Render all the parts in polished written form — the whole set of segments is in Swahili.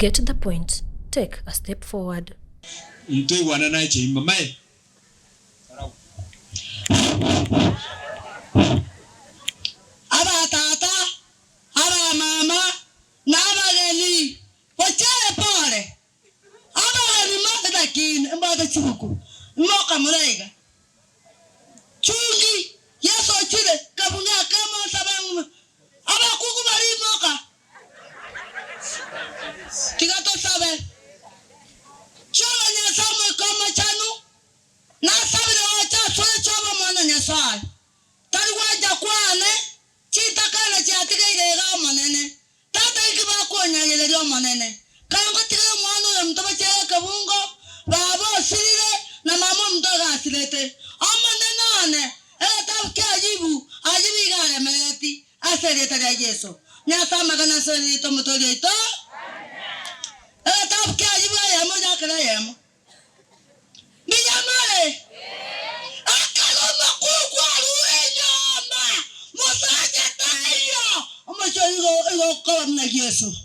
Get to the point. Take a step forward. Mtoi wananaye chimba mai. Aba tata, aba mama, na aba gani. Wachele pole. Aba gani mata dakini, mbata chibuku. Mmoka muraiga. Chungi, yeso chile, kabunya kama sabangu. Aba kuku bari moka. Tigato sabe. Chola nyasamo kama chanu. Na sabe na wacha soe choba mwana nyasai. Tari waja kwane. Chita kana chiatika ilega manene. Tata ikiba konya yelero manene. Kango tigero mwanu ya mtoba chele kabungo. Babo sirire na mama mtoga asilete. Amanene ane. Tabu kia ajibu igare meleti. Asereta ya Yesu. Nyasama kana serito mutoli ito. Tabu kia ajibu ayamo jakana yamo. Bijamare. Akaloma kukwaru enyama. Musaje tayo. Omacho igo kola mna Yesu.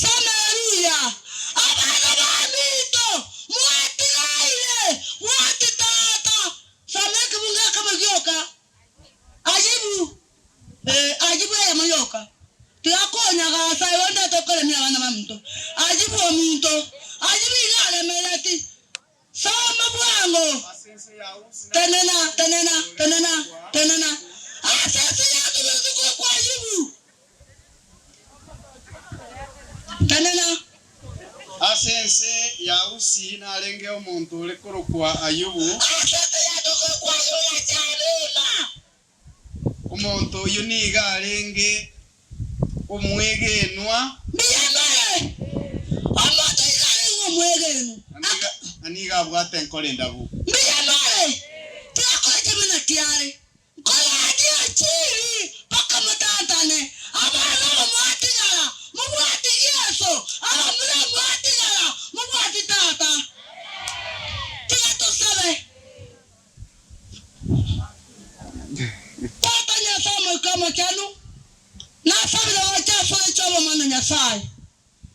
Samaria. Abana bamito. Mwati gaile. Mwati tata. Sameke bunga kama gyoka. Ajibu ya mayoka. Tiakonya gasa yonda tokole mi abana bamito. Ajibu omuntu. Ajibu igale meleti. Sama bwango. Tenena. Asese ya tumezuko kwa ajibu. Tenena. Asese ya usi na lenge omuntu lekoro kwa Ayubu. Asese ya tuko kwa Ayubu ya charima. Omuntu yuniga lenge omwegenwa. Miyamare. Omuntu igale omwegenu. Aniga bwate nkole ndabu. Miyamare. Tiakoje mena kiare. Kola dia chiri paka matantane. Abana mwatigala. Mubwati Yesu. Abana mwatigala. Mubwati tata. Tiato sabe. Tata nyasamo kama chanu. Na sabe na wacha soe chobo mwana nyasai.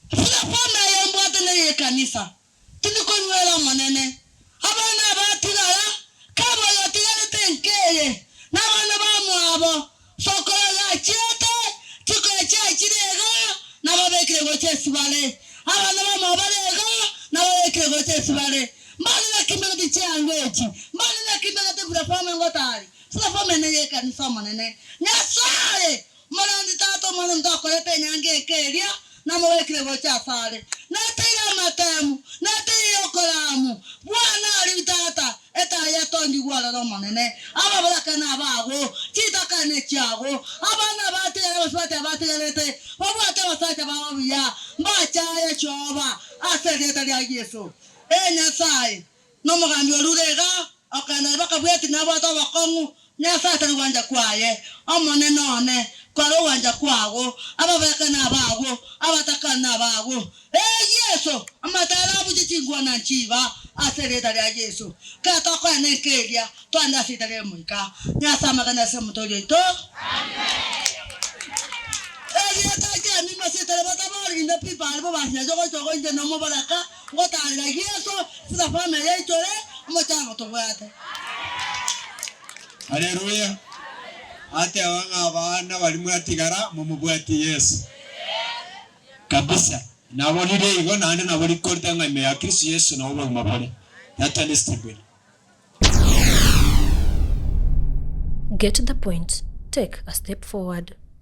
Fula fama ya mbwate na ye kanisa. Tiniko nwela manene. Abana batigala. Kabo yotigale tenkeye. Na bana bamwabo. Sokola ya chiete. Chiko ya chia chirega. Na babekire goche sibale. Abana bamwabarega. Na babekire goche sibale. Mbali na kimbele di chia ngwechi. Mbali na kimbele di burafame ngotari. Sula fame na ye kanisa manene. Nyasare. Marandi tato mwana mtoko lepe nyange keria. Na mwekile goche asare. Na tira matemu. Na tira okolamu. Bwana alibitata. Eta ya tondi wala no manene. Aba baraka na bago. Chita kane chiago. Abana bate ya bate lete. Baba te wasata baba ya. Mbacha ya choba. Asereta ya Yesu. Nyasai. No magambi olurega. Akana baka bweti na bata bakongu. Nyasai tari wanja kwaye. Amone none. Kwaro wanja kwago. Aba baraka na bago. Abataka na bago. Yesu. Amatara bujicingwa na nchiva. Asereta ya Yesu. Kata kwa nekelia. Tuanda sitale mwika. Nyasama kana semu tolio ito. Yataja ni masitale batabari inda pipa alipo basi jogo inde no mobaraka. Ngota ala Yesu. Sida fama ya itore. Mochango to bwate. Haleluya. Ate awanga abana bali mwatigara mu bwati Yesu. Kabisa. Nabonire igo nande nabori korta nga me Kristo Yesu na obo mabore. That is the way. Get to the point. Take a step forward.